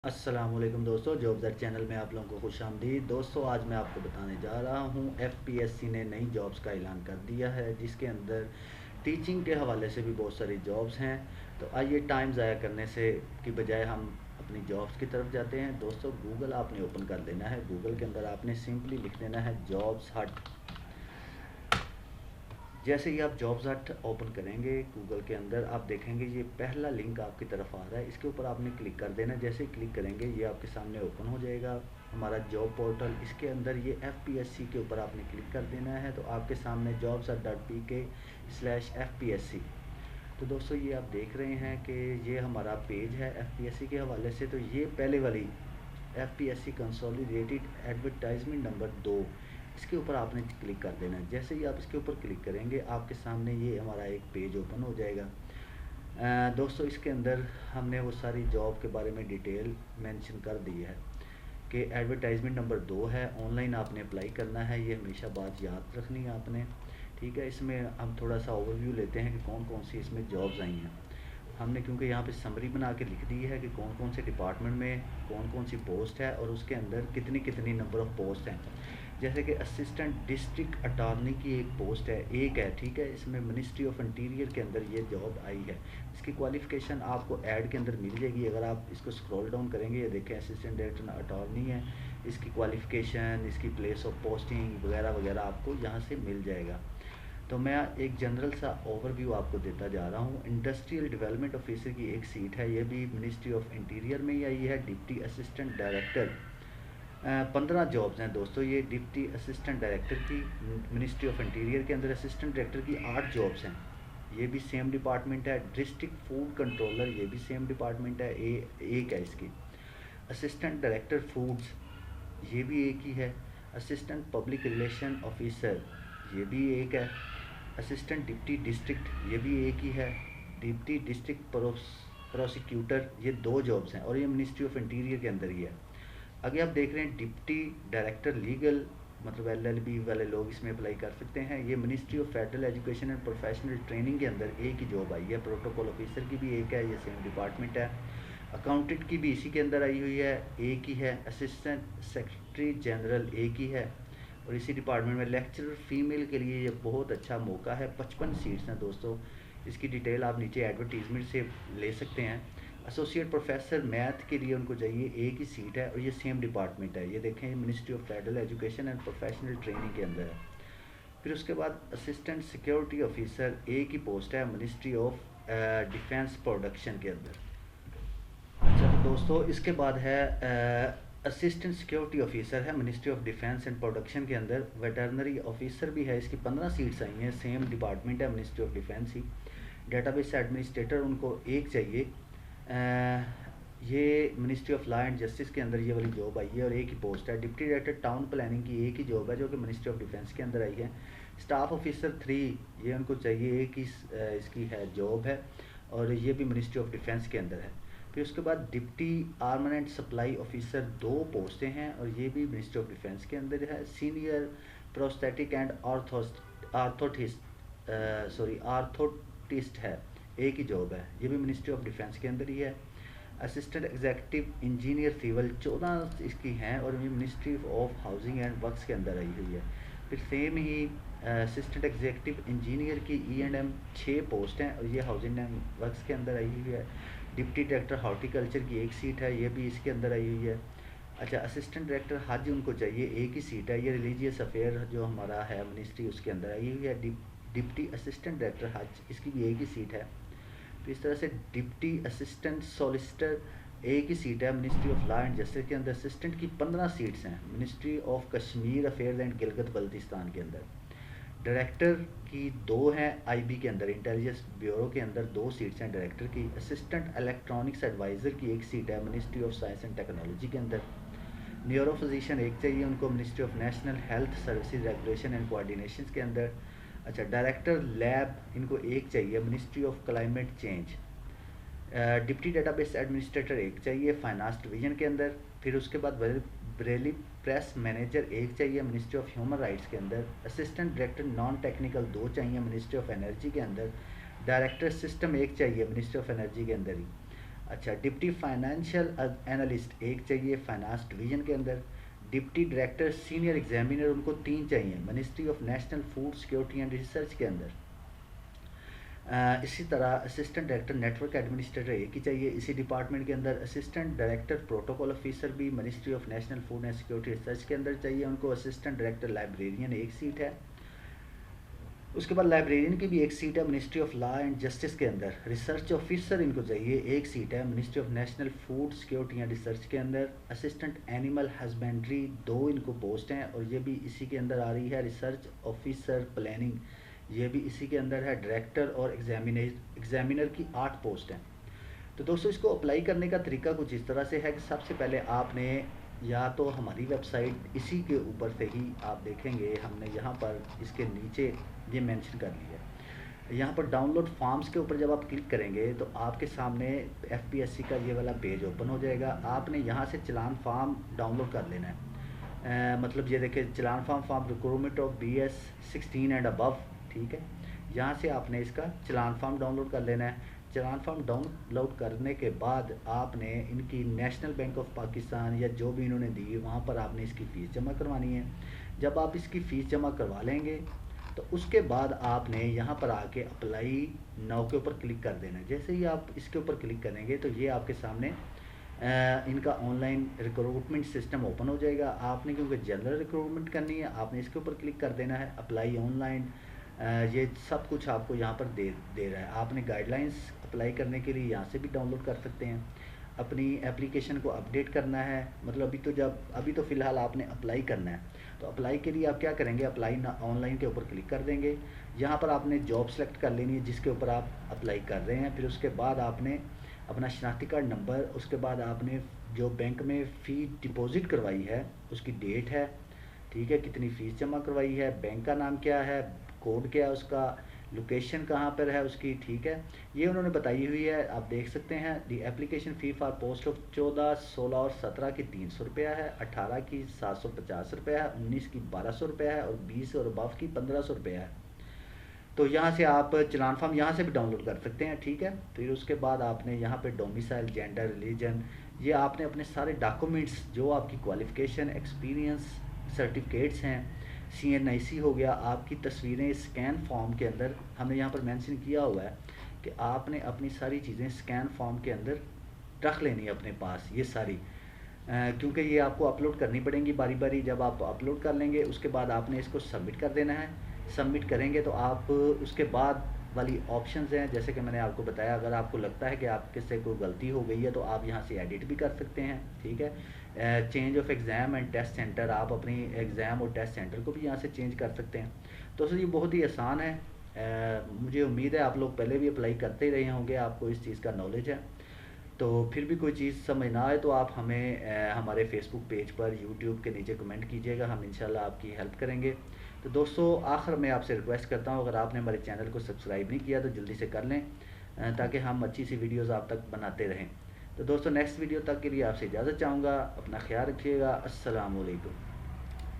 अस्सलामुअलैकुम दोस्तों, job that channel में आप लोगों को खुशामदीद। दोस्तों, आज मैं आपको बताने जा रहा हूँ एफपीएससी ने नई जॉब्स का ऐलान कर दिया है, जिसके अंदर टीचिंग के हवाले से भी बहुत सारी जॉब्स हैं। तो आइए टाइम ज़ाया करने से की बजाय हम अपनी जॉब्स की तरफ जाते हैं। दोस्तों, गूगल आपने ओपन कर लेना है। गूगल के अंदर आपने सिंपली लिख देना है जॉब्स हट। जैसे ही आप जॉब्स हट ओपन करेंगे गूगल के अंदर, आप देखेंगे ये पहला लिंक आपकी तरफ आ रहा है। इसके ऊपर आपने क्लिक कर देना है। जैसे ही क्लिक करेंगे ये आपके सामने ओपन हो जाएगा हमारा जॉब पोर्टल। इसके अंदर ये एफपीएससी के ऊपर आपने क्लिक कर देना है, तो आपके सामने jobs .pk/fpsc। तो दोस्तों, ये आप देख रहे हैं कि ये हमारा पेज है एफपीएससी के हवाले से। तो ये पहले वाली एफपीएससी कंसोलिडेटेड एडवर्टाइजमेंट नंबर 2, इसके ऊपर आपने क्लिक कर देना है। जैसे ही आप इसके ऊपर क्लिक करेंगे आपके सामने ये हमारा एक पेज ओपन हो जाएगा। दोस्तों, इसके अंदर हमने वो सारी जॉब के बारे में डिटेल मेंशन कर दी है कि एडवर्टाइजमेंट नंबर 2 है, ऑनलाइन आपने अप्लाई करना है। ये हमेशा बात याद रखनी है आपने, ठीक है। इसमें हम थोड़ा सा ओवरव्यू लेते हैं कि कौन कौन सी इसमें जॉब्स आई हैं। हमने क्योंकि यहाँ पे समरी बना के लिख दी है कि कौन कौन से डिपार्टमेंट में कौन कौन सी पोस्ट है और उसके अंदर कितनी कितनी नंबर ऑफ़ पोस्ट हैं। जैसे कि असिस्टेंट डिस्ट्रिक्ट अटॉर्नी की एक पोस्ट है, एक है, ठीक है। इसमें मिनिस्ट्री ऑफ इंटीरियर के अंदर ये जॉब आई है। इसकी क्वालिफ़िकेशन आपको ऐड के अंदर मिल जाएगी। अगर आप इसको स्क्रॉल डाउन करेंगे, ये देखें असिस्टेंट डायरेक्टर अटॉर्नी है। इसकी क्वालिफ़िकेशन, इसकी प्लेस ऑफ पोस्टिंग वगैरह वगैरह आपको यहाँ से मिल जाएगा। तो मैं एक जनरल सा ओवरव्यू आपको देता जा रहा हूँ। इंडस्ट्रियल डेवलपमेंट ऑफिसर की एक सीट है, ये भी मिनिस्ट्री ऑफ इंटीरियर में ही आई है। डिप्टी असिस्टेंट डायरेक्टर 15 जॉब्स हैं दोस्तों। ये डिप्टी असिस्टेंट डायरेक्टर की मिनिस्ट्री ऑफ इंटीरियर के अंदर, असिस्टेंट डायरेक्टर की 8 जॉब्स हैं, ये भी सेम डिपार्टमेंट है। डिस्ट्रिक्ट फूड कंट्रोलर, ये भी सेम डिपार्टमेंट है, एक है इसकी। असिस्टेंट डायरेक्टर फूड्स, ये भी एक ही है। असिस्टेंट पब्लिक रिलेशन ऑफिसर, ये भी एक है। असिस्टेंट डिप्टी डिस्ट्रिक्ट, ये भी एक ही है। डिप्टी डिस्ट्रिक्ट प्रोसिक्यूटर, ये 2 जॉब्स हैं और ये मिनिस्ट्री ऑफ इंटीरियर के अंदर ही है। आगे आप देख रहे हैं डिप्टी डायरेक्टर लीगल, मतलब एलएलबी वाले लोग इसमें अप्लाई कर सकते हैं। ये ministry of federal education and professional training के अंदर एक ही जॉब आई है। प्रोटोकॉल ऑफिसर की भी एक है, ये सेम डिपार्टमेंट है। अकाउंटेंट की भी इसी के अंदर आई हुई है, एक ही है। असिस्टेंट सेक्रेटरी जनरल एक ही है और इसी डिपार्टमेंट में। लेक्चरर फीमेल के लिए ये बहुत अच्छा मौका है। 55 सीट्स हैं दोस्तों। इसकी डिटेल आप नीचे एडवर्टीजमेंट से ले सकते हैं। एसोसिएट प्रोफेसर मैथ के लिए उनको चाहिए, एक ही सीट है और ये सेम डिपार्टमेंट है। ये देखें, ministry of federal education and professional training के अंदर है। फिर उसके बाद असिस्टेंट सिक्योरिटी ऑफिसर, एक ही पोस्ट है, मिनिस्ट्री ऑफ डिफेंस प्रोडक्शन के अंदर। अच्छा, तो दोस्तों इसके बाद है असिस्टेंट सिक्योरिटी ऑफिसर है, ministry of defence and production के अंदर। वेटरनरी ऑफिसर भी है, इसकी 15 सीट्स आई हैं, सेम डिपार्टमेंट है, ministry of defence he. Database administrator उनको एक चाहिए। ये ministry of law and justice के अंदर ये वाली जॉब आई है और एक ही पोस्ट है। डिप्टी डायरेक्टर टाउन प्लानिंग की एक ही जॉब है, जो कि मिनिस्ट्री ऑफ डिफेंस के अंदर आई है। स्टाफ ऑफिसर 3, ये उनको चाहिए, एक ही इसकी है जॉब है और ये भी मिनिस्ट्री ऑफ डिफेंस के अंदर है। फिर उसके बाद डिप्टी आर्मामेंट सप्लाई ऑफिसर 2 पोस्टें हैं और ये भी मिनिस्ट्री ऑफ डिफेंस के अंदर है। सीनियर प्रोस्थेटिक एंड आर्थोटिस्ट है, एक ही जॉब है, ये भी मिनिस्ट्री ऑफ डिफेंस के अंदर ही है। असिस्टेंट एग्जीक्यूटिव इंजीनियर सिविल 14 इसकी हैं और ये ministry of housing and works के अंदर आई हुई है। फिर सेम ही असिस्टेंट एग्जीक्यूटिव इंजीनियर की E&M 6 पोस्ट हैं और ये हाउसिंग एंड वर्क्स के अंदर आई हुई है। डिप्टी डायरेक्टर हॉर्टिकल्चर की एक सीट है, ये भी इसके अंदर आई हुई है। अच्छा, असिस्टेंट डायरेक्टर हज उनको चाहिए, एक ही सीट है। ये रिलीजियस अफेयर जो हमारा है मिनिस्ट्री, उसके अंदर आई हुई है। डिप्टी असिस्टेंट डायरेक्टर हज, इसकी भी एक ही सीट है। तो इस तरह से डिप्टी असिस्टेंट सॉलिसिटर एक ही सीट है, ministry of law and justice के अंदर। असिस्टेंट की 15 सीट्स हैं, ministry of Kashmir affairs and Gilgit Baltistan के अंदर। डायरेक्टर की 2 हैं IB के अंदर, इंटेलिजेंस ब्यूरो के अंदर 2 सीट्स हैं डायरेक्टर की। असिस्टेंट इलेक्ट्रॉनिक्स एडवाइज़र की एक सीट है, ministry of science and technology के अंदर। न्यूरो फिजिशियन एक चाहिए उनको, ministry of national health services regulation and coordination के अंदर। अच्छा, डायरेक्टर लैब इनको एक चाहिए, ministry of climate change. Deputy database administrator एक चाहिए, फाइनेंस डिवीजन के अंदर। फिर उसके बाद बरेली प्रेस मैनेजर एक चाहिए, मिनिस्ट्री ऑफ ह्यूमन राइट्स के अंदर। असिस्टेंट डायरेक्टर नॉन टेक्निकल 2 चाहिए, मिनिस्ट्री ऑफ एनर्जी के अंदर। डायरेक्टर सिस्टम एक चाहिए, मिनिस्ट्री ऑफ एनर्जी के अंदर ही। अच्छा, डिप्टी फाइनेंशियल एनालिस्ट एक चाहिए फाइनेंस डिवीज़न के अंदर। डिप्टी डायरेक्टर सीनियर एग्जामिनर उनको 3 चाहिए ministry of national food security and research के अंदर। इसी तरह असिस्टेंट डायरेक्टर नेटवर्क एडमिनिस्ट्रेटर एक ही चाहिए इसी डिपार्टमेंट के अंदर। असिस्टेंट डायरेक्टर प्रोटोकॉल ऑफिसर भी ministry of national food and security research के अंदर चाहिए उनको। असिस्टेंट डायरेक्टर लाइब्रेरियन एक सीट है। उसके बाद लाइब्रेरियन की भी एक सीट है ministry of law and justice के अंदर। रिसर्च ऑफिसर इनको चाहिए एक सीट है ministry of national food security and research के अंदर। असिस्टेंट एनिमल हस्बेंड्री 2 इनको पोस्ट हैं और ये भी इसी के अंदर आ रही है। रिसर्च ऑफिसर प्लानिंग ये भी इसी के अंदर है। डायरेक्टर और एग्जामिनर की 8 पोस्ट हैं। तो दोस्तों इसको अप्लाई करने का तरीका कुछ इस तरह से है कि सबसे पहले आपने या तो हमारी वेबसाइट इसी के ऊपर से ही आप देखेंगे, हमने यहाँ पर इसके नीचे ये मेंशन कर लिया है। यहाँ पर डाउनलोड फॉर्म्स के ऊपर जब आप क्लिक करेंगे तो आपके सामने एफपीएससी का ये वाला पेज ओपन हो जाएगा। आपने यहाँ से चलान फॉर्म डाउनलोड कर लेना है। मतलब ये देखिए challan form recruitment of BS 16 and above, ठीक है। यहाँ से आपने इसका चलान फॉर्म डाउनलोड कर लेना है। चलान फॉर्म डाउनलोड करने के बाद आपने इनकी नेशनल बैंक ऑफ पाकिस्तान या जो भी इन्होंने दी वहाँ पर आपने इसकी फ़ीस जमा करवानी है। जब आप इसकी फ़ीस जमा करवा लेंगे तो उसके बाद आपने यहाँ पर आके अप्लाई नाउ के ऊपर क्लिक कर देना है। जैसे ही आप इसके ऊपर क्लिक करेंगे तो ये आपके सामने इनका ऑनलाइन रिक्रूटमेंट सिस्टम ओपन हो जाएगा। आपने क्योंकि जनरल रिक्रूटमेंट करनी है आपने इसके ऊपर क्लिक कर देना है। अप्लाई ऑनलाइन ये सब कुछ आपको यहाँ पर दे रहा है। आपने गाइडलाइंस अप्लाई करने के लिए यहाँ से भी डाउनलोड कर सकते हैं। अपनी एप्लीकेशन को अपडेट करना है, मतलब अभी तो फ़िलहाल आपने अप्लाई करना है। तो अप्लाई के लिए आप क्या करेंगे, अप्लाई ना ऑनलाइन के ऊपर क्लिक कर देंगे। यहाँ पर आपने जॉब सेलेक्ट कर लेनी है जिसके ऊपर आप अप्लाई कर रहे हैं। फिर उसके बाद आपने अपना शनाख्ती कार्ड नंबर, उसके बाद आपने जो बैंक में फ़ी डिपॉज़िट करवाई है उसकी डेट है, ठीक है, कितनी फ़ीस जमा करवाई है, बैंक का नाम क्या है, कोड क्या है उसका, लोकेशन कहाँ पर है उसकी, ठीक है, ये उन्होंने बताई हुई है। आप देख सकते हैं the application fee for post of 14, 16 और 17 की 300 रुपया है, 18 की 750 रुपया है, 19 की 1200 रुपया है और 20 और अबव की 1500 रुपया है। तो यहाँ से आप चलान फॉर्म यहाँ से भी डाउनलोड कर सकते हैं, ठीक है। फिर उसके बाद आपने यहाँ पे डोमिसाइल, जेंडर, रिलीजन, ये आपने अपने सारे डॉक्यूमेंट्स जो आपकी क्वालिफ़िकेशन, एक्सपीरियंस, सर्टिफिकेट्स हैं, CNIC हो गया, आपकी तस्वीरें स्कैन फॉर्म के अंदर हमने यहाँ पर मेंशन किया हुआ है कि आपने अपनी सारी चीज़ें स्कैन फॉर्म के अंदर रख लेनी है अपने पास ये सारी, क्योंकि ये आपको अपलोड करनी पड़ेंगी बारी बारी। जब आप अपलोड कर लेंगे उसके बाद आपने इसको सबमिट कर देना है। सबमिट करेंगे तो आप उसके बाद वाली ऑप्शंस हैं जैसे कि मैंने आपको बताया, अगर आपको लगता है कि आपके से कोई गलती हो गई है तो आप यहाँ से एडिट भी कर सकते हैं, ठीक है। Change of exam and test centre, आप अपनी एग्ज़ाम और टेस्ट सेंटर को भी यहाँ से चेंज कर सकते हैं। तो सर ये बहुत ही आसान है। मुझे उम्मीद है आप लोग पहले भी अप्लाई करते ही रहे होंगे, आपको इस चीज़ का नॉलेज है। तो फिर भी कोई चीज़ समझ ना आए तो आप हमें हमारे फेसबुक पेज पर, यूट्यूब के नीचे कमेंट कीजिएगा, हम इंशाल्लाह आपकी हेल्प करेंगे। तो दोस्तों आखिर में आपसे रिक्वेस्ट करता हूँ, अगर आपने हमारे चैनल को सब्सक्राइब नहीं किया तो जल्दी से कर लें ताकि हम अच्छी सी वीडियोज़ आप तक बनाते रहें। तो दोस्तों नेक्स्ट वीडियो तक के लिए आपसे इजाज़त चाहूँगा। अपना ख्याल रखिएगा। अस्सलाम वालेकुम।